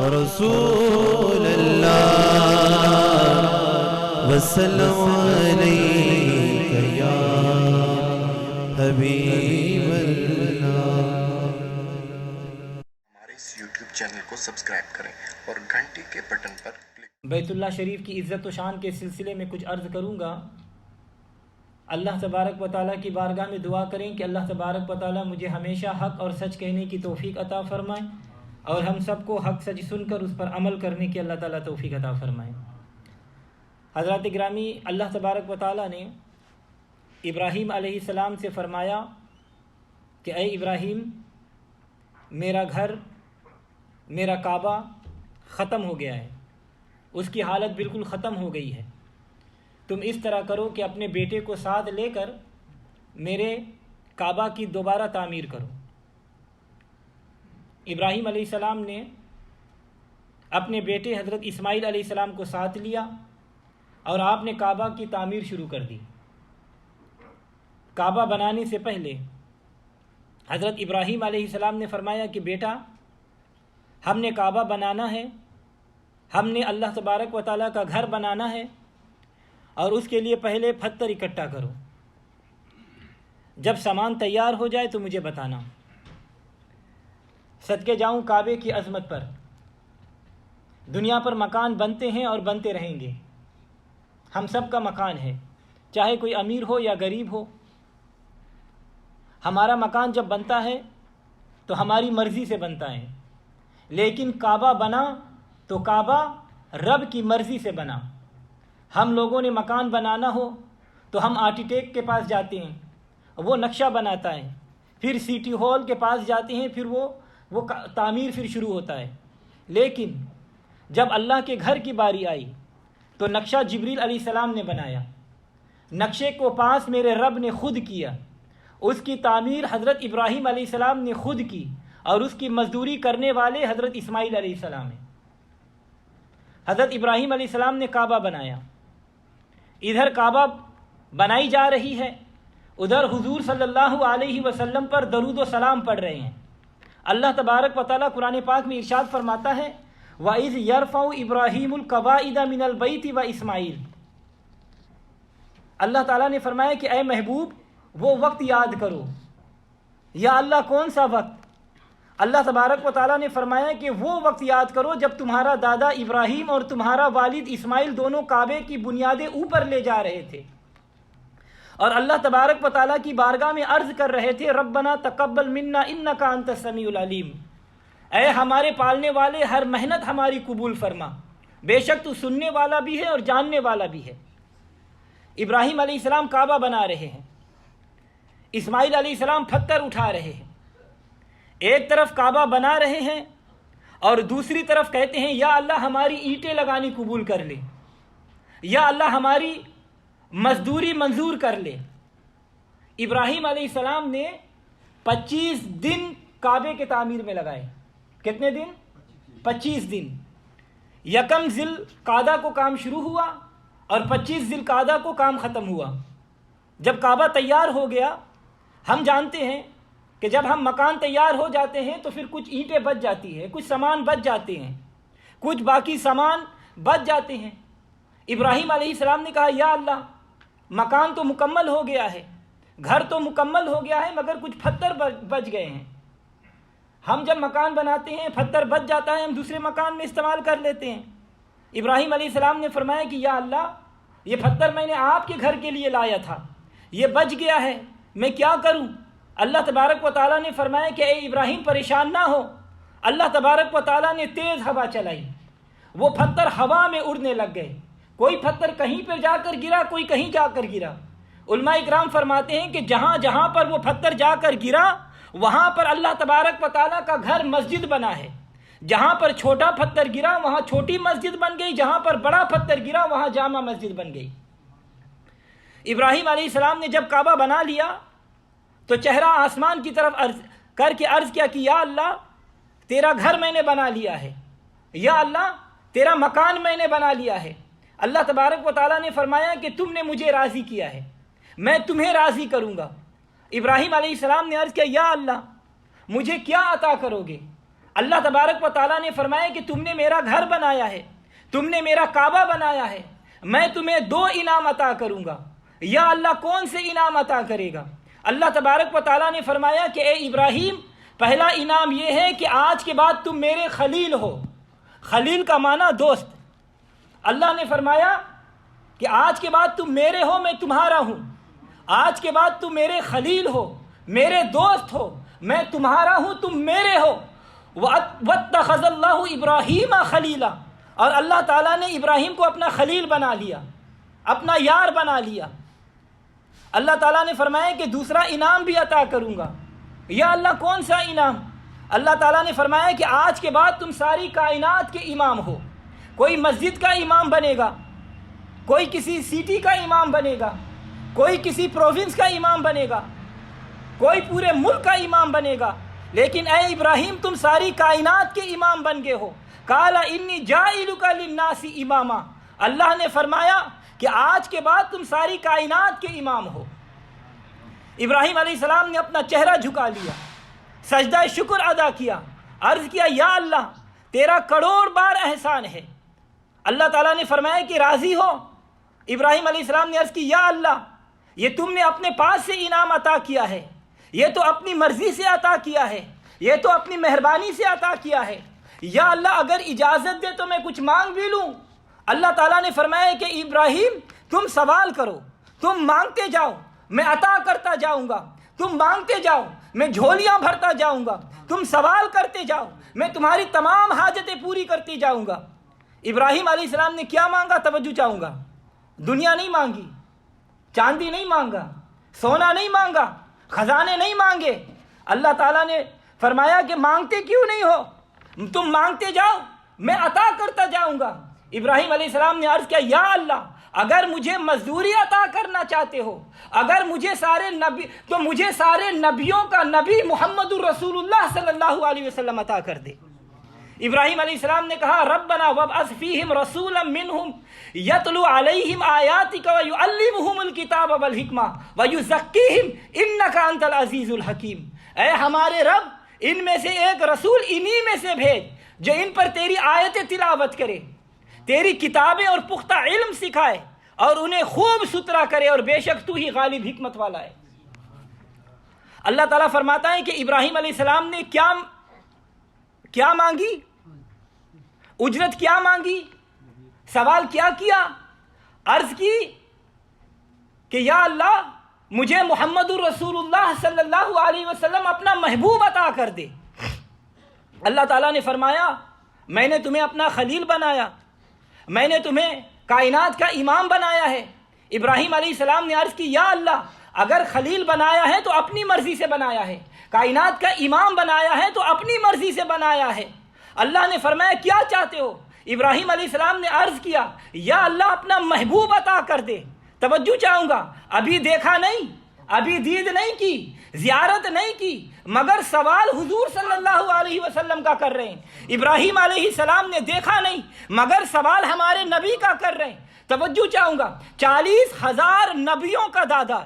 رسول اللہ وسلم علیک یا حبیب اللہ۔ ہمارے اس یوٹیوب چینل کو سبسکرائب کریں اور گھنٹی کے بٹن پر کلک۔ بیت اللہ شریف کی عزت و شان کے سلسلے میں کچھ عرض کروں گا۔ اللہ تبارک و تعالیٰ کی بارگاہ میں دعا کریں کہ اللہ تبارک و تعالیٰ مجھے ہمیشہ حق اور سچ کہنے کی توفیق عطا فرمائے، اور ہم سب کو حق سچ سن کر اس پر عمل کرنے کی اللہ تعالیٰ توفیق عطا فرمائے۔ حضرات گرامی، اللہ تبارک و تعالیٰ نے ابراہیم علیہ السلام سے فرمایا کہ اے ابراہیم، میرا گھر، میرا کعبہ ختم ہو گیا ہے، اس کی حالت بالکل ختم ہو گئی ہے، تم اس طرح کرو کہ اپنے بیٹے کو ساتھ لے کر میرے کعبہ کی دوبارہ تعمیر کرو۔ ابراہیم علیہ السلام نے اپنے بیٹے حضرت اسماعیل علیہ السلام کو ساتھ لیا اور آپ نے کعبہ کی تعمیر شروع کر دی۔ کعبہ بنانے سے پہلے حضرت ابراہیم علیہ السلام نے فرمایا کہ بیٹا، ہم نے کعبہ بنانا ہے، ہم نے اللہ تبارک و تعالیٰ کا گھر بنانا ہے، اور اس کے لیے پہلے پتھر اکٹھا کرو، جب سامان تیار ہو جائے تو مجھے بتانا۔ صدقے جاؤں کعبے کی عظمت پر۔ دنیا پر مکان بنتے ہیں اور بنتے رہیں گے، ہم سب کا مکان ہے، چاہے کوئی امیر ہو یا غریب ہو۔ ہمارا مکان جب بنتا ہے تو ہماری مرضی سے بنتا ہے، لیکن کعبہ بنا تو کعبہ رب کی مرضی سے بنا۔ ہم لوگوں نے مکان بنانا ہو تو ہم آرکیٹیکٹ کے پاس جاتے ہیں، وہ نقشہ بناتا ہے، پھر سٹی ہال کے پاس جاتے ہیں، پھر وہ تعمیر پھر شروع ہوتا ہے۔ لیکن جب اللہ کے گھر کی باری آئی تو نقشہ جبریل علیہ السلام نے بنایا، نقشے کو پاس میرے رب نے خود کیا، اس کی تعمیر حضرت ابراہیم علیہ السلام نے خود کی، اور اس کی مزدوری کرنے والے حضرت اسماعیل علیہ السلام ہیں۔ حضرت ابراہیم علیہ السلام نے کعبہ بنایا، ادھر کعبہ بنائی جا رہی ہے، ادھر حضور صلی اللہ علیہ وسلم پر درود و سلام پڑھ رہے ہیں۔ اللہ تبارک و تعالیٰ قرآن پاک میں ارشاد فرماتا ہے وَإِذْ يَرْفَعُ إِبْرَاهِيمُ الْقَوَاعِدَ مِنَ الْبَيْتِ وَإِسْمَاعِيلُ۔ اللہ تعالیٰ نے فرمایا کہ اے محبوب، وہ وقت یاد کرو۔ یا اللہ، کون سا وقت؟ اللہ تبارک و تعالیٰ نے فرمایا کہ وہ وقت یاد کرو جب تمہارا دادا ابراہیم اور تمہارا والد اسماعیل دونوں کعبے کی بنیادیں اوپر لے جا رہے تھے، اور اللہ تبارک و تعالیٰ کی بارگاہ میں عرض کر رہے تھے ربنا تقبل منا انک انت السمیع العلیم، اے ہمارے پالنے والے، ہر محنت ہماری قبول فرما، بے شک تو سننے والا بھی ہے اور جاننے والا بھی ہے۔ ابراہیم علیہ السلام کعبہ بنا رہے ہیں، اسماعیل علیہ السلام پتھر اٹھا رہے ہیں، ایک طرف کعبہ بنا رہے ہیں اور دوسری طرف کہتے ہیں یا اللہ ہماری اینٹیں لگانی قبول کر لے، یا اللہ ہماری مزدوری منظور کر لے۔ ابراہیم علیہ السلام نے 25 دن کعبے کے تعمیر میں لگائے۔ کتنے دن؟ 25 دن۔ یکم ذی القعدہ کو کام شروع ہوا اور 25 ذی القعدہ کو کام ختم ہوا۔ جب کعبہ تیار ہو گیا، ہم جانتے ہیں کہ جب ہم مکان تیار ہو جاتے ہیں تو پھر کچھ اینٹیں بچ جاتی ہیں، کچھ سامان بچ جاتے ہیں، کچھ باقی سامان بچ جاتے ہیں۔ ابراہیم علیہ السلام نے کہا یا اللہ، مکان تو مکمل ہو گیا ہے، گھر تو مکمل ہو گیا ہے، مگر کچھ پتھر بچ گئے ہیں۔ ہم جب مکان بناتے ہیں پتھر بچ جاتا ہے، ہم دوسرے مکان میں استعمال کر لیتے ہیں۔ ابراہیم علیہ السلام نے فرمایا کہ یا اللہ، یہ پتھر میں نے آپ کے گھر کے لیے لایا تھا، یہ بچ گیا ہے، میں کیا کروں؟ اللہ تبارک و تعالیٰ نے فرمایا کہ اے ابراہیم پریشان نہ ہو۔ اللہ تبارک و تعالیٰ نے تیز ہوا چلائی، وہ پتھر ہوا میں اڑنے لگ گئے، کوئی پتھر کہیں پر جا کر گرا، کوئی کہیں جا کر گرا۔ علماء اکرام فرماتے ہیں کہ جہاں جہاں پر وہ پتھر جا کر گرا، وہاں پر اللہ تبارک و تعالیٰ کا گھر مسجد بنا ہے۔ جہاں پر چھوٹا پتھر گرا وہاں چھوٹی مسجد بن گئی، جہاں پر بڑا پتھر گرا وہاں جامع مسجد بن گئی۔ ابراہیم علیہ السلام نے جب کعبہ بنا لیا تو چہرہ آسمان کی طرف کر کے عرض کیا کہ یا اللہ، تیرا گھر میں نے بنا لیا ہے، یا اللہ تیرا مکان میں نے بنا لیا ہے۔ اللہ تبارک و تعالیٰ نے فرمایا کہ تم نے مجھے راضی کیا ہے، میں تمہیں راضی کروں گا۔ ابراہیم علیہ السلام نے عرض کیا یا اللہ، مجھے کیا عطا کرو گے؟ اللہ تبارک و تعالیٰ نے فرمایا کہ تم نے میرا گھر بنایا ہے، تم نے میرا کعبہ بنایا ہے، میں تمہیں 2 انعام عطا کروں گا۔ یا اللہ کون سے انعام عطا کرے گا؟ اللہ تبارک و تعالیٰ نے فرمایا کہ اے ابراہیم، پہلا انعام یہ ہے کہ آج کے بعد تم میرے خلیل ہو۔ خلیل کا معنی دوست۔ اللہ نے فرمایا کہ آج کے بعد تم میرے ہو، میں تمہارا ہوں۔ آج کے بعد تم میرے خلیل ہو، میرے دوست ہو، میں تمہارا ہوں، تم میرے ہو۔ وَاتَّخَذَ اللَّهُ إِبْرَاهِيمَ خَلِيلًا، اور اللہ تعالیٰ نے ابراہیم کو اپنا خلیل بنا لیا، اپنا یار بنا لیا۔ اللہ تعالیٰ نے فرمایا کہ دوسرا انعام بھی عطا کروں گا۔ یا اللہ کون سا انعام؟ اللہ تعالیٰ نے فرمایا کہ آج کے بعد تم ساری کائنات کے امام ہو۔ کوئی مسجد کا امام بنے گا، کوئی کسی سٹی کا امام بنے گا، کوئی کسی پروونس کا امام بنے گا، کوئی پورے ملک کا امام بنے گا، لیکن اے ابراہیم تم ساری کائنات کے امام بن گئے ہو۔ قال انی جاعلک للناس اماما، اللہ نے فرمایا کہ آج کے بعد تم ساری کائنات کے امام ہو۔ ابراہیم علیہ السلام نے اپنا چہرہ جھکا لیا، سجدہ شکر ادا کیا، عرض کیا یا اللہ تیرا کروڑ بار احسان ہے۔ اللہ تعالیٰ نے فرمایا کہ راضی ہو؟ ابراہیم علیہ السلام نے عرض کی یا اللہ یہ تم نے اپنے پاس سے انعام عطا کیا ہے، یہ تو اپنی مرضی سے عطا کیا ہے، یہ تو اپنی مہربانی سے عطا کیا ہے۔ یا اللہ اگر اجازت دے تو میں کچھ مانگ بھی لوں۔ اللہ تعالیٰ نے فرمایا کہ ابراہیم تم سوال کرو، تم مانگتے جاؤ، میں عطا کرتا جاؤں گا، تم مانگتے جاؤ، میں جھولیاں بھرتا جاؤں گا، تم سوال کرتے جاؤ، میں تمہاری تمام حاجتیں پوری کرتی جاؤں گا۔ ابراہیم علیہ السلام نے کیا مانگا؟ توجہ چاہوں گا، دنیا نہیں مانگی، چاندی نہیں مانگا، سونا نہیں مانگا، خزانے نہیں مانگے۔ اللہ تعالیٰ نے فرمایا کہ مانگتے کیوں نہیں ہو؟ تم مانگتے جاؤ، میں عطا کرتا جاؤں گا۔ ابراہیم علیہ السلام نے عرض کیا یا اللہ اگر مجھے مزدوری عطا کرنا چاہتے ہو، اگر مجھے سارے نبیوں کا نبی محمد الرسول اللہ صلی اللہ علیہ وسلم عطا کر دے۔ ابراہیم علیہ السلام نے کہا ربنا وابعث فیہم رسولا منہم یتلو علیہم آیاتک ویعلمہم الکتاب والحکمہ ویزکیہم انک انت العزیز الحکیم۔ اے ہمارے رب ان میں سے ایک رسول انہی میں سے بھیج جو ان پر تیری آیتیں تلاوت کرے، تیری کتابیں اور پختہ علم سکھائے اور انہیں خوب ستھرا کرے، اور بے شک تو ہی غالب حکمت والا ہے۔ اللہ تعالیٰ فرماتا ہے کہ ابراہیم علیہ السلام نے کیا مانگی؟ اجرت کیا مانگی؟ سوال کیا کیا؟ عرض کی کہ یا اللہ مجھے محمد الرسول اللہ صلی اللہ علیہ وسلم اپنا محبوب عطا کر دے۔ اللہ تعالیٰ نے فرمایا میں نے تمہیں اپنا خلیل بنایا، میں نے تمہیں کائنات کا امام بنایا ہے۔ ابراہیم علیہ السلام نے عرض کی یا اللہ اگر خلیل بنایا ہے تو اپنی مرضی سے بنایا ہے، کائنات کا امام بنایا ہے تو اپنی مرضی سے بنایا ہے۔ اللہ نے فرمایا کیا چاہتے ہو؟ ابراہیم علیہ السلام نے عرض کیا یا اللہ اپنا محبوب عطا کر دے۔ توجہ چاہوں گا، ابھی دیکھا نہیں، ابھی دید نہیں کی، زیارت نہیں کی، مگر سوال حضور صلی اللہ علیہ وسلم کا کر رہے ہیں۔ ابراہیم علیہ السلام نے دیکھا نہیں مگر سوال ہمارے نبی کا کر رہے ہیں۔ توجہ چاہوں گا، 40,000 نبیوں کا دادا،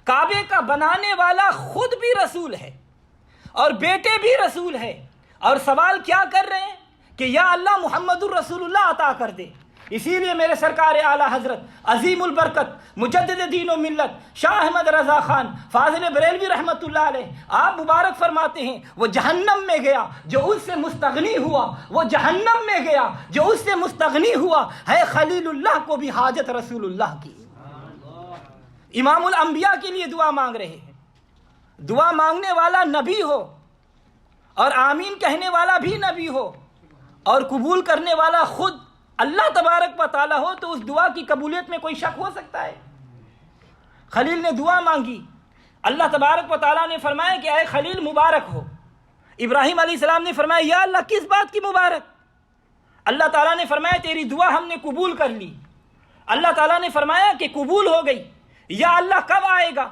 کعبے کا بنانے والا خود بھی رسول ہے اور بیٹے بھی رسول ہے، اور سوال کیا کر رہے ہیں کہ یا اللہ محمد الرسول اللہ عطا کر دے۔ اسی لیے میرے سرکار اعلیٰ حضرت عظیم البرکت مجدد دین و ملت شاہ احمد رضا خان فاضل بریلوی رحمۃ اللہ علیہ آپ مبارک فرماتے ہیں وہ جہنم میں گیا جو اس سے مستغنی ہوا، وہ جہنم میں گیا جو اس سے مستغنی ہوا، ہے خلیل اللہ کو بھی حاجت رسول اللہ کی۔ امام الانبیاء کے لیے دعا مانگ رہے ہیں، دعا مانگنے والا نبی ہو اور آمین کہنے والا بھی نبی ہو اور قبول کرنے والا خود اللہ تبارک و تعالیٰ ہو، تو اس دعا کی قبولیت میں کوئی شک ہو سکتا ہے؟ خلیل نے دعا مانگی، اللہ تبارک و تعالیٰ نے فرمایا کہ اے خلیل مبارک ہو۔ ابراہیم علیہ السلام نے فرمایا یا اللہ کس بات کی مبارک؟ اللہ تعالیٰ نے فرمایا تیری دعا ہم نے قبول کر لی۔ اللہ تعالیٰ نے فرمایا کہ قبول ہو گئی، یا اللہ کب آئے گا؟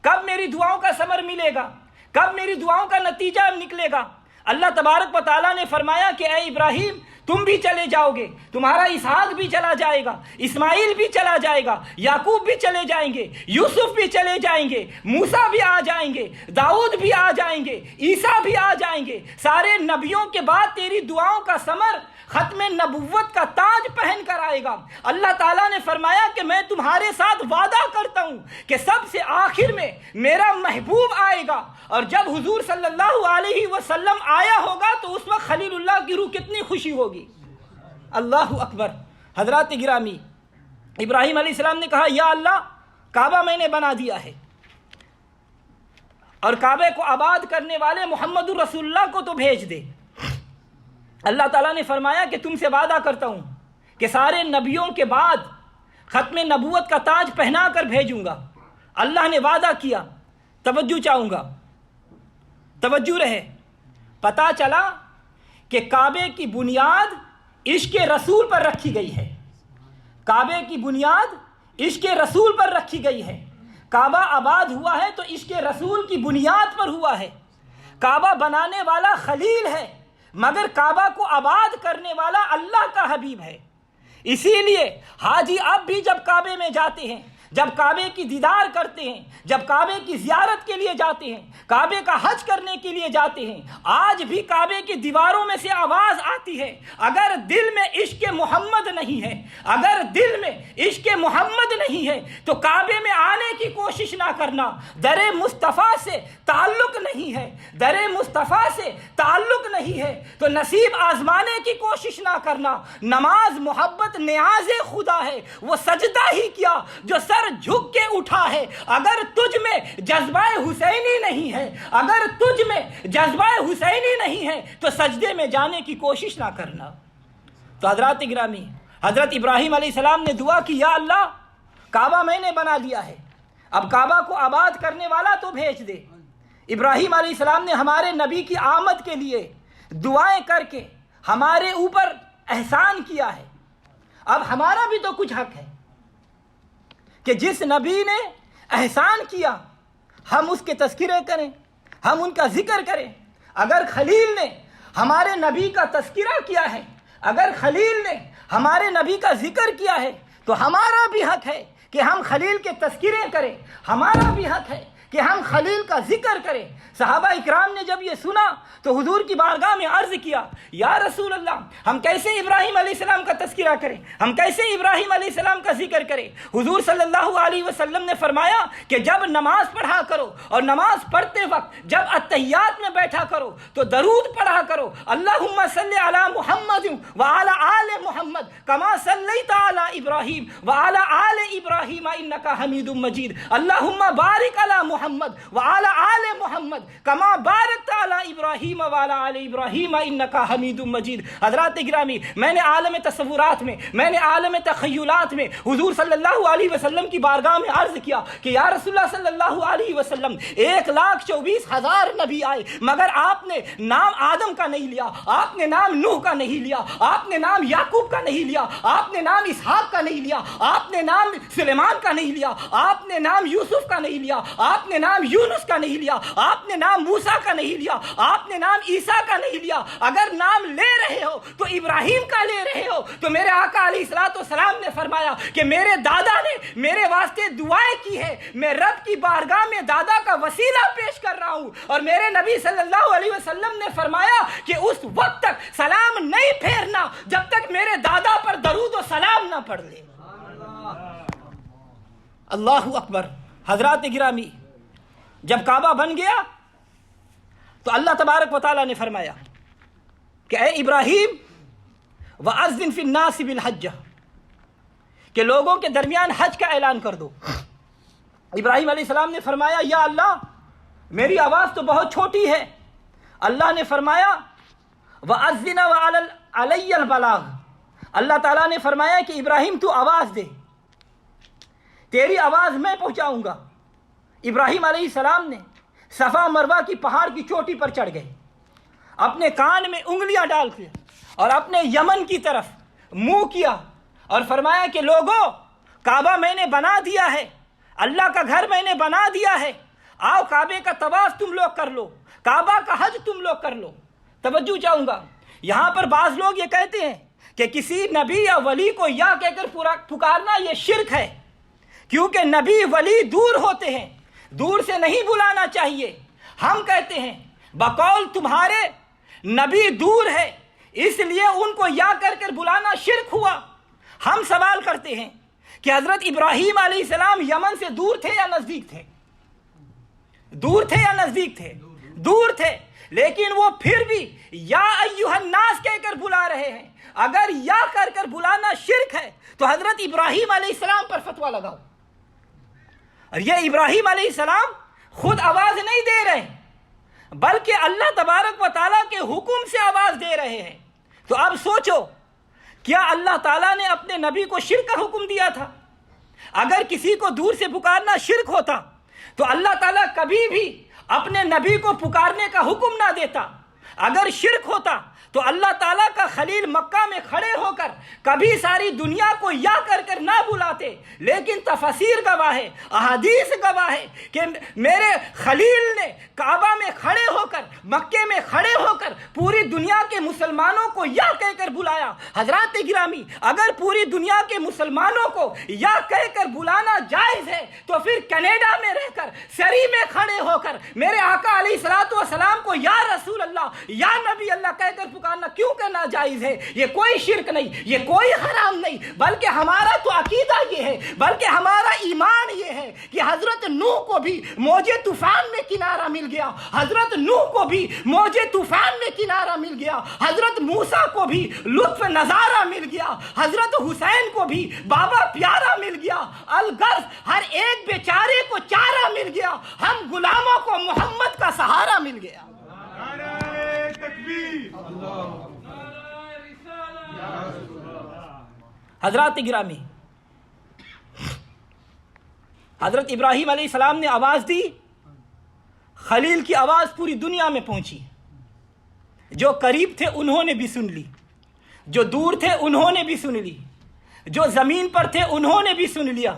کب میری دعاؤں کا ثمر ملے گا؟ کب میری دعاؤں کا نتیجہ نکلے گا؟ اللہ تبارک و تعالیٰ نے فرمایا کہ اے ابراہیم تم بھی چلے جاؤ گے، تمہارا اسحاق بھی چلا جائے گا، اسماعیل بھی چلا جائے گا، یعقوب بھی چلے جائیں گے، یوسف بھی چلے جائیں گے، موسیٰ بھی آ جائیں گے، داؤد بھی آ جائیں گے، عیسیٰ بھی آ جائیں گے۔ سارے نبیوں کے بعد تیری دعاؤں کا ثمر ختم نبوت کا تاج پہن کر آئے گا۔ اللہ تعالیٰ نے فرمایا کہ میں تمہارے ساتھ وعدہ کرتا ہوں کہ سب سے آخر میں میرا محبوب آئے گا، اور جب حضور صلی اللہ علیہ وسلم آیا ہوگا تو اس وقت خلیل اللہ کی روح کتنی خوشی ہوگی۔ اللہ اکبر۔ حضرات گرامی، ابراہیم علیہ السلام نے کہا یا اللہ کعبہ میں نے بنا دیا ہے، اور کعبے کو آباد کرنے والے محمد رسول اللہ کو تو بھیج دے۔ اللہ تعالیٰ نے فرمایا کہ تم سے وعدہ کرتا ہوں کہ سارے نبیوں کے بعد ختم نبوت کا تاج پہنا کر بھیجوں گا۔ اللہ نے وعدہ کیا۔ توجہ چاہوں گا، توجہ رہے۔ پتہ چلا کہ کعبے کی بنیاد عشق رسول پر رکھی گئی ہے۔ کعبے کی بنیاد عشق رسول پر رکھی گئی ہے۔ کعبہ آباد ہوا ہے تو عشق رسول کی بنیاد پر ہوا ہے۔ کعبہ بنانے والا خلیل ہے، مگر کعبہ کو آباد کرنے والا اللہ کا حبیب ہے۔ اسی لیے حاجی اب بھی جب کعبے میں جاتے ہیں، جب کعبے کی دیدار کرتے ہیں، جب کعبے کی زیارت کے لیے جاتے ہیں، کعبے کا حج کرنے کے لیے جاتے ہیں، آج بھی کعبے کی دیواروں میں سے آواز آتی ہے، اگر دل میں عشق محمد نہیں ہے، اگر دل میں عشق محمد نہیں ہے تو کعبے میں آنے کی کوشش نہ کرنا۔ در مصطفیٰ سے تعلق نہیں ہے، در مصطفیٰ سے تعلق نہیں ہے تو نصیب آزمانے کی کوشش نہ کرنا۔ نماز محبت نیاز خدا ہے، وہ سجدہ ہی کیا جو سر جھک کے اٹھا ہے۔ اگر تجھ میں جذبہ حسینی نہیں ہے، اگر تجھ میں جذبہ حسینی نہیں ہے تو سجدے میں جانے کی کوشش نہ کرنا۔ تو حضرات گرامی، حضرت ابراہیم علیہ السلام نے دعا کی یا اللہ کعبہ میں نے بنا لیا ہے، اب کعبہ کو آباد کرنے والا تو بھیج دے۔ ابراہیم علیہ السلام نے ہمارے نبی کی آمد کے لیے دعائیں کر کے ہمارے اوپر احسان کیا ہے۔ اب ہمارا بھی تو کچھ حق ہے کہ جس نبی نے احسان کیا ہم اس کے تذکرے کریں، ہم ان کا ذکر کریں۔ اگر خلیل نے ہمارے نبی کا تذکرہ کیا ہے، اگر خلیل نے ہمارے نبی کا ذکر کیا ہے تو ہمارا بھی حق ہے کہ ہم خلیل کے تذکرے کریں، ہمارا بھی حق ہے کہ ہم خلیل کا ذکر کریں۔ صحابہ اکرام نے جب یہ سنا تو حضور کی بارگاہ میں عرض کیا یا رسول اللہ ہم کیسے ابراہیم علیہ السلام کا تذکرہ کریں، ہم کیسے ابراہیم علیہ السلام کا ذکر کریں؟ حضور صلی اللہ علیہ وسلم نے فرمایا کہ جب نماز پڑھا کرو اور نماز پڑھتے وقت جب اتحیات میں بیٹھا کرو تو درود پڑھا کرو، اللہم صلی علی محمد وعلی آل محمد کما صلیت علی ابراہیم وعلی آل ابراہیم انک حمید مجید، اللہم بارک علی محمد وعلی آل محمد کما بارکت علی ابراہیم وعلی آل ابراہیم انک حمید مجید۔ حضرات گرامی، میں نے عالم تصورات میں، میں نے عالم تخیلات میں حضور صلی اللہ علیہ وسلم کی بارگاہ میں عرض کیا کہ یا رسول اللہ صلی اللہ علیہ وسلم 1,24,000 نبی آئے مگر آپ نے نام آدم کا نہیں لیا، آپ نے نام نوح کا نہیں لیا، آپ نے نام یعقوب کا نہیں لیا، آپ نے نام اسحاق کا نہیں لیا، آپ نے نام سلیمان کا نہیں لیا، آپ نے نام یوسف کا نہیں لیا، آپ نے نام یونس کا نہیں لیا، آپ نے نام موسیٰ کا نہیں لیا، آپ نے نام عیسیٰ کا نہیں لیا۔ اگر نام لے رہے ہو تو ابراہیم کا لے رہے ہو۔ تو میرے آقا علیہ السلام نے فرمایا کہ میرے دادا نے میرے واسطے دعائیں کی ہے، میں رب کی بارگاہ میں دادا کا وسیلہ پیش کر رہا ہوں، اور میرے نبی صلی اللہ علیہ وسلم نے فرمایا کہ اس وقت تک سلام نہیں پھیرنا جب تک میرے دادا پر درود و سلام نہ پڑھ لے۔ اللہ اکبر۔ حضرات گرامی، جب کعبہ بن گیا تو اللہ تبارک و تعالیٰ نے فرمایا کہ اے ابراہیم وَأَذِّن فِي النَّاسِ بِالْحَجِّ، کہ لوگوں کے درمیان حج کا اعلان کر دو۔ ابراہیم علیہ السلام نے فرمایا یا اللہ میری آواز تو بہت چھوٹی ہے۔ اللہ نے فرمایا وَأَذِّنَ وَعَلَيَّ الْبَلَاغُ، اللہ تعالیٰ نے فرمایا کہ ابراہیم تو آواز دے، تیری آواز میں پہنچاؤں گا۔ ابراہیم علیہ السلام نے صفا مروہ کی پہاڑ کی چوٹی پر چڑھ گئے، اپنے کان میں انگلیاں ڈال کے اور اپنے یمن کی طرف منہ کیا اور فرمایا کہ لوگوں کعبہ میں نے بنا دیا ہے، اللہ کا گھر میں نے بنا دیا ہے، آؤ کعبے کا طواف تم لوگ کر لو، کعبہ کا حج تم لوگ کر لو۔ توجہ چاہوں گا، یہاں پر بعض لوگ یہ کہتے ہیں کہ کسی نبی یا ولی کو یا کہہ کر پکارنا یہ شرک ہے، کیونکہ نبی ولی دور ہوتے ہیں، دور سے نہیں بلانا چاہیے۔ ہم کہتے ہیں بقول تمہارے نبی دور ہے اس لیے ان کو یا کر بلانا شرک ہوا۔ ہم سوال کرتے ہیں کہ حضرت ابراہیم علیہ السلام یمن سے دور تھے یا نزدیک تھے؟ دور تھے یا نزدیک تھے؟ دور تھے، لیکن وہ پھر بھی یا ایھا الناس کہہ کر بلا رہے ہیں۔ اگر یا کر بلانا شرک ہے تو حضرت ابراہیم علیہ السلام پر فتویٰ لگاؤ۔ اور یہ ابراہیم علیہ السلام خود آواز نہیں دے رہے بلکہ اللہ تبارک و تعالیٰ کے حکم سے آواز دے رہے ہیں۔ تو اب سوچو، کیا اللہ تعالیٰ نے اپنے نبی کو شرک کا حکم دیا تھا؟ اگر کسی کو دور سے پکارنا شرک ہوتا تو اللہ تعالیٰ کبھی بھی اپنے نبی کو پکارنے کا حکم نہ دیتا۔ اگر شرک ہوتا تو اللہ تعالیٰ کا خلیل مکہ میں کھڑے ہو کر کبھی ساری دنیا کو یا کر نہ بلاتے، لیکن تفسیر گواہ ہے، احادیث گواہ ہے کہ میرے خلیل نے کعبہ میں کھڑے ہو کر، مکے میں کھڑے ہو کر پوری دنیا کے مسلمانوں کو یا کہہ کر بلایا۔ حضرات گرامی، اگر پوری دنیا کے مسلمانوں کو یا کہہ کر بلانا جائز ہے تو پھر کینیڈا میں رہ کر، سری میں کھڑے ہو کر میرے آقا علیہ الصلوۃ والسلام کو یا رسول اللہ، یا نبی اللہ کہہ کر پکارنا کیوں کہ ناجائز ہے؟ یہ کوئی شرک نہیں، یہ کوئی حرام نہیں، بلکہ ہمارا تو عقیدہ یہ ہے، بلکہ ہمارا ایمان یہ ہے کہ حضرت نوح کو بھی موج طوفان میں کنارہ مل گیا، حضرت نوح کو بھی موج طوفان میں کنارہ مل گیا، حضرت موسیٰ کو بھی لطف نظارہ مل گیا، حضرت حسین کو بھی بابا پیارا مل گیا، الغرض ہر ایک بیچارے کو چارہ مل گیا، ہم غلاموں کو محمد کا سہارا مل گیا۔ حضرات گرامی، حضرت ابراہیم علیہ السلام نے آواز دی، خلیل کی آواز پوری دنیا میں پہنچی، جو قریب تھے انہوں نے بھی سن لی، جو دور تھے انہوں نے بھی سن لی، جو زمین پر تھے انہوں نے بھی سن لیا،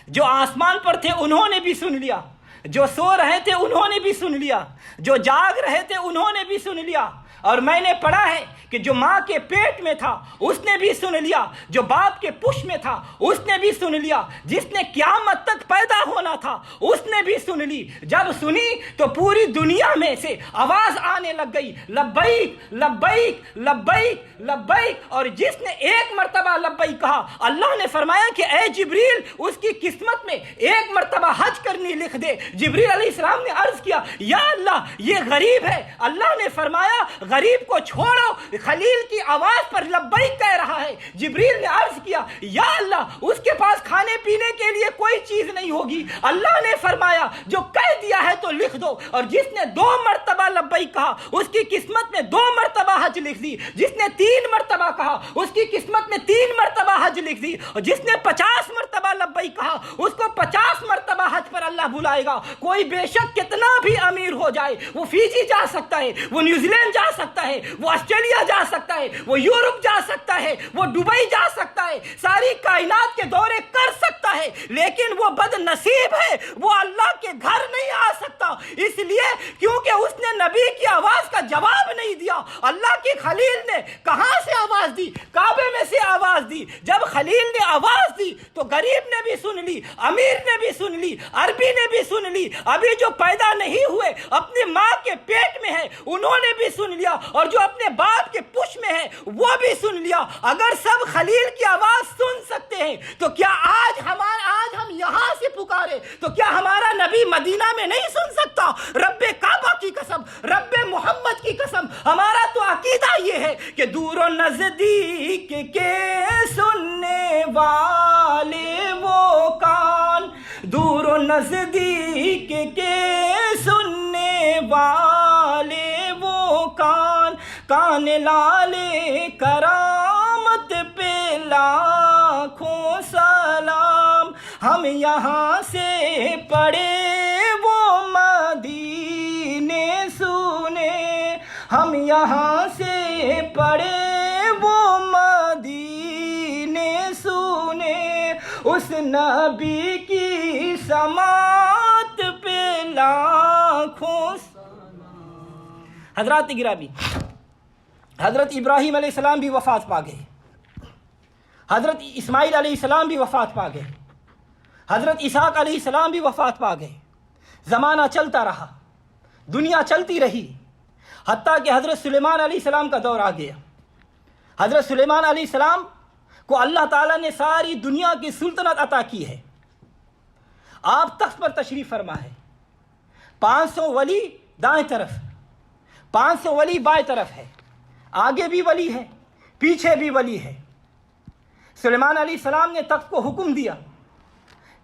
جو آسمان پر تھے انہوں نے بھی سن لیا، جو سو رہے تھے انہوں نے بھی سن لیا، جو جاگ رہے تھے انہوں نے بھی سن لیا۔ اور میں نے پڑھا ہے کہ جو ماں کے پیٹ میں تھا اس نے بھی سن لیا، جو باپ کے پش میں تھا اس نے بھی سن لیا، جس نے قیامت تک پیدا ہونا تھا اس نے بھی سن لی۔ جب سنی تو پوری دنیا میں سے آواز آنے لگ گئی، لبیک لبیک لبیک لبیک۔ اور جس نے ایک مرتبہ لبیک کہا، اللہ نے فرمایا کہ اے جبریل اس کی قسمت میں ایک مرتبہ حج کرنی لکھ دے۔ جبریل علیہ السلام نے عرض کیا یا اللہ یہ غریب ہے، اللہ نے فرمایا غریب کو چھوڑو، خلیل کی آواز پر لبیک کہہ رہا ہے۔ جبریل نے عرض کیا یا اللہ اس کے پاس کھانے پینے کے لیے کوئی چیز نہیں ہوگی، اللہ نے فرمایا جو کہہ دیا ہے تو لکھ دو۔ اور جس نے 2 مرتبہ لبیک کہا اس کی قسمت میں 2 مرتبہ حج لکھ دی، جس نے 3 مرتبہ کہا اس کی قسمت میں 3 مرتبہ حج لکھ دی، اور جس نے 50 مرتبہ لبیک کہا اس کو 50 مرتبہ حج پر اللہ بلائے گا۔ کوئی بے شک کتنا بھی امیر ہو جائے، وہ فیجی جا سکتا ہے، وہ نیوزی لینڈ جا سکتا ہے، وہ آسٹریلیا جا سکتا ہے، وہ یورپ جا سکتا ہے، وہ دبئی جا سکتا ہے، ساری کائنات کے دورے کر سکتا ہے، لیکن وہ بد نصیب ہے، وہ اللہ کے گھر نہیں آ سکتا، اس لیے کیونکہ اس نے نبی کی آواز کا جواب نہیں دیا۔ اللہ کی خلیل نے کہاں سے آواز دی؟ کعبے میں سے آواز دی۔ جب خلیل نے آواز دی تو غریب نے بھی سن لی، امیر نے بھی سن لی، عربی نے بھی سن لی، ابھی جو پیدا نہیں ہوئے اپنی ماں کے پیٹ میں ہے انہوں نے بھی سن لیا، اور جو اپنے باپ کے پش میں ہے وہ بھی سن لیا۔ اگر سب خلیل کی آواز سن سکتے ہیں تو کیا آج ہم یہاں سے پکارے تو کیا ہمارا نبی مدینہ میں نہیں سن سکتا؟ رب کعبہ کی قسم، رب محمد کی قسم، ہمارا تو عقیدہ یہ ہے کہ دور و نزدیک کے سننے والے وہ کان، دور و نزدیک کے سننے والے وہ کان، کان لالے کرامت پہ لاکھوں سلام، ہم یہاں سے پڑھے وہ مدینے سنے، ہم یہاں سے پڑھے وہ مدینے سنے، اس نبی کی سماعت پہ لاکھوں۔ حضرات گرامی، حضرت ابراہیم علیہ السلام بھی وفات پا گئے، حضرت اسماعیل علیہ السلام بھی وفات پا گئے، حضرت اسحاق علیہ السلام بھی وفات پا گئے۔ زمانہ چلتا رہا، دنیا چلتی رہی، حتیٰ کہ حضرت سلیمان علیہ السلام کا دور آ گیا۔ حضرت سلیمان علیہ السلام کو اللہ تعالیٰ نے ساری دنیا کی سلطنت عطا کی ہے۔ آپ تخت پر تشریف فرما ہے، 500 ولی دائیں طرف، 500 ولی بائیں طرف ہے، آگے بھی ولی ہے، پیچھے بھی ولی ہے۔ سلیمان علیہ السلام نے تخت کو حکم دیا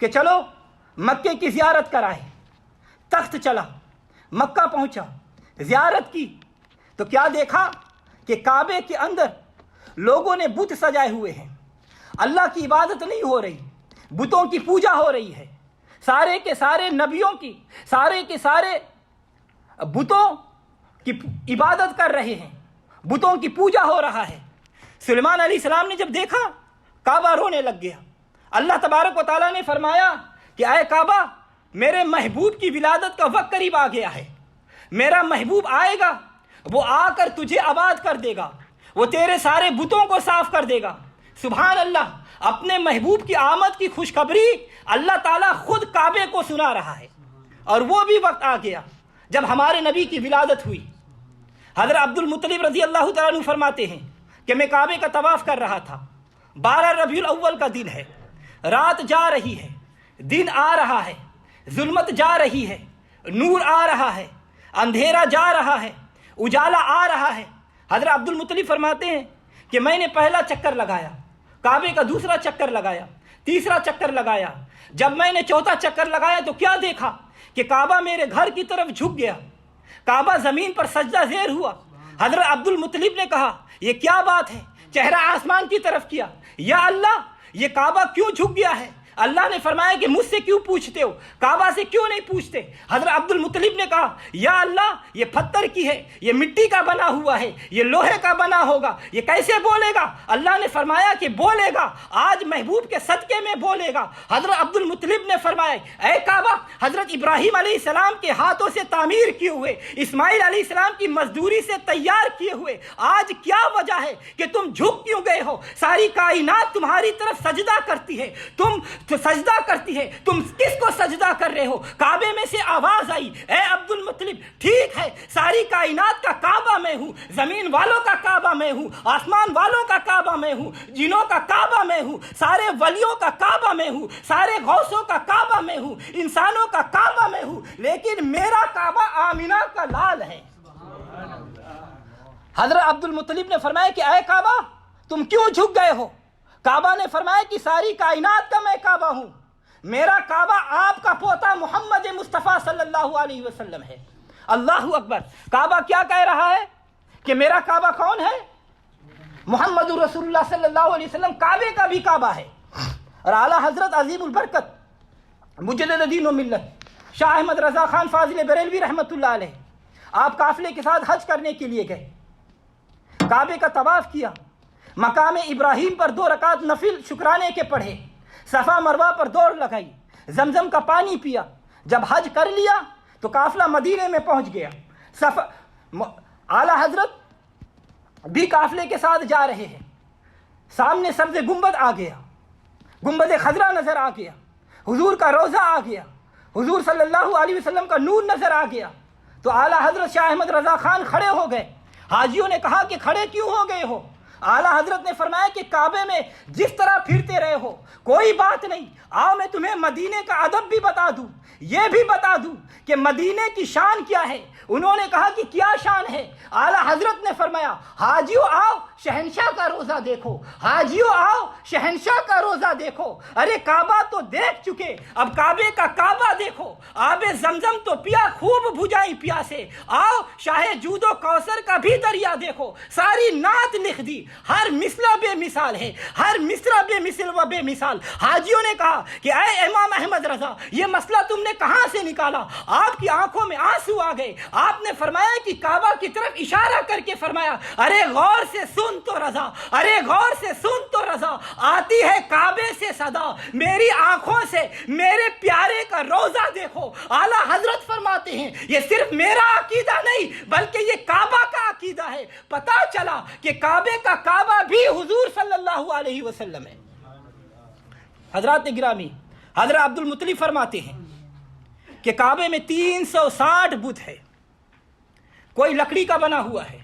کہ چلو مکے کی زیارت کرائے۔ تخت چلا، مکہ پہنچا، زیارت کی تو کیا دیکھا کہ کعبے کے اندر لوگوں نے بت سجائے ہوئے ہیں، اللہ کی عبادت نہیں ہو رہی، بتوں کی پوجا ہو رہی ہے۔ سارے کے سارے نبیوں کی، سارے کے سارے بتوں کی عبادت کر رہے ہیں، بتوں کی پوجا ہو رہا ہے۔ سلیمان علیہ السلام نے جب دیکھا، کعبہ رونے لگ گیا۔ اللہ تبارک و تعالیٰ نے فرمایا کہ اے کعبہ، میرے محبوب کی ولادت کا وقت قریب آ گیا ہے، میرا محبوب آئے گا، وہ آ کر تجھے آباد کر دے گا، وہ تیرے سارے بتوں کو صاف کر دے گا۔ سبحان اللہ، اپنے محبوب کی آمد کی خوشخبری اللہ تعالیٰ خود کعبے کو سنا رہا ہے۔ اور وہ بھی وقت آ گیا جب ہمارے نبی کی ولادت ہوئی۔ حضرت عبد المطلب رضی اللہ تعالیٰ عنہ فرماتے ہیں کہ میں کعبے کا طواف کر رہا تھا، 12 ربیع الاول کا دن ہے، رات جا رہی ہے، دن آ رہا ہے، ظلمت جا رہی ہے، نور آ رہا ہے، اندھیرا جا رہا ہے، اجالا آ رہا ہے۔ حضرت عبد المطلب فرماتے ہیں کہ میں نے پہلا چکر لگایا، کعبے کا دوسرا چکر لگایا، تیسرا چکر لگایا۔ جب میں نے چوتھا چکر لگایا تو کیا دیکھا کہ کعبہ میرے گھر کی طرف جھک گیا، کعبہ زمین پر سجدہ زیر ہوا۔ حضرت عبد المطلب نے کہا یہ کیا بات ہے، چہرہ آسمان کی طرف کیا، یا اللہ یہ کعبہ کیوں جھک گیا ہے؟ اللہ نے فرمایا کہ مجھ سے کیوں پوچھتے ہو، کعبہ سے کیوں نہیں پوچھتے؟ حضرت عبد المطلب نے کہا یا اللہ یہ پتھر کی ہے، یہ مٹی کا بنا ہوا ہے، یہ لوہے کا بنا ہوگا، یہ کیسے بولے گا؟ اللہ نے فرمایا کہ بولے گا، آج محبوب کے صدقے میں بولے گا۔ حضرت عبد المطلب نے فرمایا اے کعبہ، حضرت ابراہیم علیہ السلام کے ہاتھوں سے تعمیر کیے ہوئے، اسماعیل علیہ السلام کی مزدوری سے تیار کیے ہوئے، آج کیا وجہ ہے کہ تم جھک کیوں گئے ہو؟ ساری کائنات تمہاری طرف سجدہ کرتی ہے، تم سجدہ کرتی ہے، تم کس کو سجدہ کر رہے ہو؟ کعبے میں سے آواز آئی اے عبد المطلب، ٹھیک ہے ساری کائنات کا کعبہ میں ہوں، زمین والوں کا کعبہ میں ہوں، آسمان والوں کا کعبہ میں ہوں، جنوں کا کعبہ میں ہوں، سارے ولیوں کا کعبہ میں ہوں، سارے غوثوں کا کعبہ میں ہوں، انسانوں کا کعبہ میں ہوں، لیکن میرا کعبہ آمینہ کا لال ہے۔ حضرت عبد المطلب نے فرمایا کہ اے کعبہ تم کیوں جھک گئے ہو؟ کعبہ نے فرمایا کہ ساری کائنات کا میں کعبہ ہوں، میرا کعبہ آپ کا پوتا محمد مصطفیٰ صلی اللہ علیہ وسلم ہے۔ اللہ اکبر۔ کعبہ کیا کہہ رہا ہے کہ میرا کعبہ کون ہے؟ محمد رسول اللہ صلی اللہ علیہ وسلم کعبے کا بھی کعبہ ہے۔ اور اعلیٰ حضرت عظیم البرکت مجدد دین و ملت شاہ احمد رضا خان فاضل بریلوی رحمۃ اللہ علیہ، آپ قافلے کے ساتھ حج کرنے کے لیے گئے، کعبے کا طواف کیا، مقام ابراہیم پر 2 رکعت نفل شکرانے کے پڑھے، صفا مروہ پر دوڑ لگائی، زمزم کا پانی پیا۔ جب حج کر لیا تو قافلہ مدینے میں پہنچ گیا۔ اعلیٰ حضرت بھی قافلے کے ساتھ جا رہے ہیں، سامنے سبز گنبد آ گیا، گنبد خضرا نظر آ گیا، حضور کا روضہ آ گیا، حضور صلی اللہ علیہ وسلم کا نور نظر آ گیا۔ تو اعلیٰ حضرت شاہ احمد رضا خان کھڑے ہو گئے۔ حاجیوں نے کہا کہ کھڑے کیوں ہو گئے ہو؟ اعلیٰ حضرت نے فرمایا کہ کعبے میں جس طرح پھرتے رہے ہو کوئی بات نہیں، آؤ میں تمہیں مدینے کا ادب بھی بتا دوں، یہ بھی بتا دوں کہ مدینے کی شان کیا ہے۔ انہوں نے کہا کہ کیا شان ہے؟ اعلیٰ حضرت نے فرمایا حاجیوں آؤ شہنشاہ کا روزہ دیکھو، حاجیوں آؤ شہنشاہ کا روزہ دیکھو۔ ارے کعبہ تو دیکھ چکے، اب کعبے کا کعبہ دیکھو، آب زمزم تو پیا خوب بجھائی پیاسے، آؤ شاہ جود و کوثر کا بھی دریا دیکھو۔ ساری نعت لکھ دی، ہر مصرع بے مثال ہے، ہر مصرع بے مثل و بے مثال۔ حاجیوں نے کہا کہ اے امام احمد رضا یہ مسئلہ تم نے کہاں سے نکالا؟ آپ کی آنکھوں میں آنسو آ گئے۔ آپ نے فرمایا کہ کعبہ کی طرف اشارہ کر کے فرمایا ارے غور سے سن تو رضا، ارے غور سے سن تو رضا، آتی ہے کعبے سے صدا، میری آنکھوں سے میرے پیارے کا روزہ دیکھو۔ اعلیٰ حضرت فرماتے ہیں یہ صرف میرا عقیدہ نہیں بلکہ یہ کعبہ کا عقیدہ کیا ہے؟ پتا چلا کہ کعبے کا کعبہ بھی حضور صلی اللہ علیہ وسلم ہے۔ حضرات گرامی، حضرت عبد المطلب فرماتے ہیں کہ کعبے میں 360 بت ہے، کوئی لکڑی کا بنا ہوا ہے،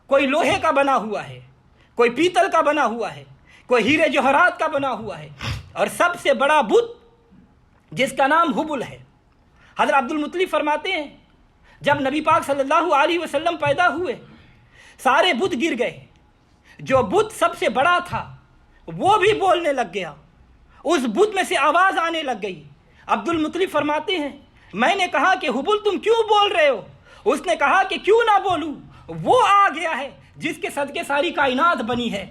کوئی لوہے کا بنا ہوا ہے، کوئی پیتل کا بنا ہوا ہے، کوئی ہیرے جوہرات کا بنا ہوا ہے، اور سب سے بڑا بت جس کا نام حبل ہے۔ حضرت عبد المطلب فرماتے ہیں جب نبی پاک صلی اللہ علیہ وسلم پیدا ہوئے سارے بت گر گئے، جو بت سب سے بڑا تھا وہ بھی بولنے لگ گیا، اس بت میں سے آواز آنے لگ گئی۔ عبد المطلب فرماتے ہیں میں نے کہا کہ حبل تم کیوں بول رہے ہو؟ اس نے کہا کہ کیوں نہ بولوں، وہ آ گیا ہے جس کے صدقے ساری کائنات بنی ہے،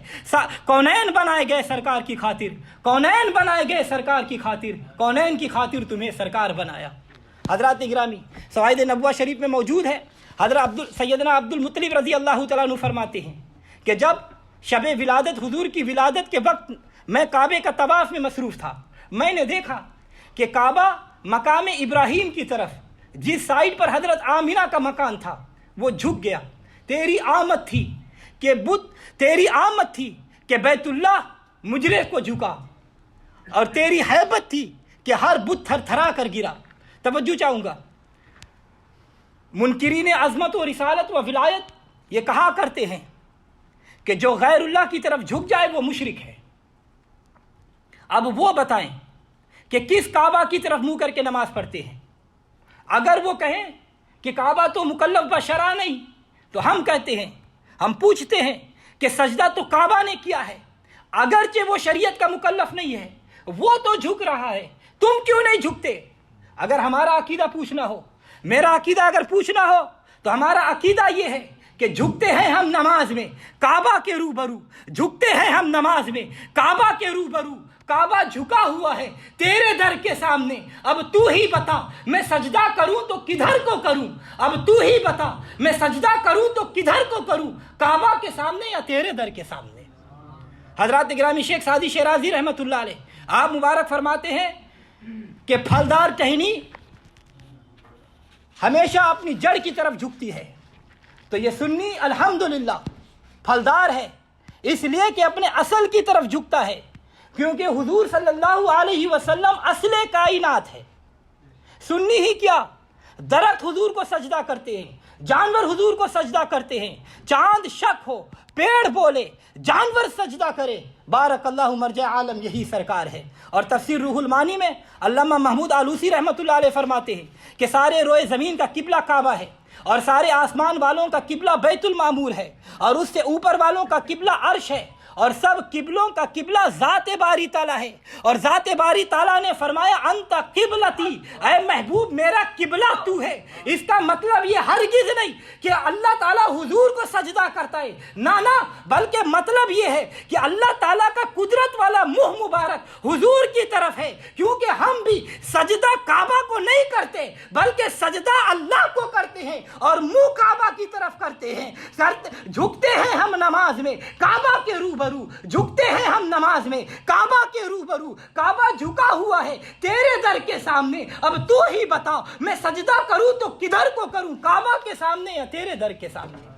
کونین بنائے گئے سرکار کی خاطر، کونین بنائے گئے سرکار کی خاطر، کونین کی خاطر تمہیں سرکار بنایا۔ حضرات گرامی، سوائد نبوہ شریف میں موجود ہے، حضرت سیدنا عبد المطلب رضی اللہ تعالیٰ عنہ فرماتے ہیں کہ جب شب ولادت حضور کی ولادت کے وقت میں کعبے کا طواف میں مصروف تھا، میں نے دیکھا کہ کعبہ مقام ابراہیم کی طرف جس سائڈ پر حضرت آمینہ کا مکان تھا وہ جھک گیا۔ تیری آمد تھی کہ تیری آمد تھی کہ بیت اللہ مجرے کو جھکا، اور تیری ہیبت تھی کہ ہر بت تھر تھرا کر گرا۔ توجہ چاہوں گا، منکرین عظمت و رسالت و ولایت یہ کہا کرتے ہیں کہ جو غیر اللہ کی طرف جھک جائے وہ مشرک ہے۔ اب وہ بتائیں کہ کس کعبہ کی طرف منہ کر کے نماز پڑھتے ہیں؟ اگر وہ کہیں کہ کعبہ تو مکلف بشرع نہیں، تو ہم کہتے ہیں، ہم پوچھتے ہیں کہ سجدہ تو کعبہ نے کیا ہے، اگرچہ وہ شریعت کا مکلف نہیں ہے، وہ تو جھک رہا ہے، تم کیوں نہیں جھکتے؟ اگر ہمارا عقیدہ پوچھنا ہو، میرا عقیدہ اگر پوچھنا ہو، تو ہمارا عقیدہ یہ ہے کہ جھکتے ہیں ہم نماز میں کعبہ کے روبرو، جھکتے ہیں ہم نماز میں کعبہ کے روبرو، کعبہ جھکا ہوا ہے تیرے در کے سامنے، اب تو ہی بتا میں سجدہ کروں تو کدھر کو کروں، اب تو ہی بتا میں سجدہ کروں تو کدھر کو کروں، کعبہ کے سامنے یا تیرے در کے سامنے۔ حضرات گرامی، شیخ سعدی شیرازی رحمۃ اللہ علیہ آپ مبارک فرماتے ہیں کہ پھلدار ٹہنی ہمیشہ اپنی جڑ کی طرف جھکتی ہے، تو یہ سنی الحمدللہ پھلدار ہے اس لیے کہ اپنے اصل کی طرف جھکتا ہے، کیونکہ حضور صلی اللہ علیہ وسلم اصل کائنات ہے۔ سنی ہی کیا، درخت حضور کو سجدہ کرتے ہیں، جانور حضور کو سجدہ کرتے ہیں، چاند شک ہو، پیڑ بولے، جانور سجدہ کرے، بارک اللہ مرجع عالم یہی سرکار ہے۔ اور تفسیر روح المعانی میں علامہ محمود آلوسی رحمۃ اللہ علیہ فرماتے ہیں کہ سارے روئے زمین کا قبلہ کعبہ ہے، اور سارے آسمان والوں کا قبلہ بیت المعمور ہے، اور اس سے اوپر والوں کا قبلہ عرش ہے، اور سب قبلوں کا قبلہ ذات باری تعالیٰ ہے، اور ذات باری تعالیٰ نے فرمایا انت قبلتی، اے محبوب میرا قبلہ تو ہے۔ اس کا مطلب یہ ہرگز نہیں کہ اللہ تعالیٰ حضور کو سجدہ کرتا ہے، نہ، بلکہ مطلب یہ ہے کہ اللہ تعالیٰ کا قدرت والا منہ مبارک حضور کی طرف ہے، کیونکہ ہم بھی سجدہ کعبہ کو نہیں کرتے بلکہ سجدہ اللہ کو کرتے ہیں، اور منہ کعبہ کی طرف کرتے ہیں، جھکتے ہیں ہم نماز میں کعبہ کے روبرو، جھکتے ہیں ہم نماز میں کعبہ کے روبرو، کعبہ جھکا ہوا ہے تیرے در کے سامنے، اب تو ہی بتا میں سجدہ کروں تو کدھر کو کروں، کعبہ کے سامنے یا تیرے در کے سامنے۔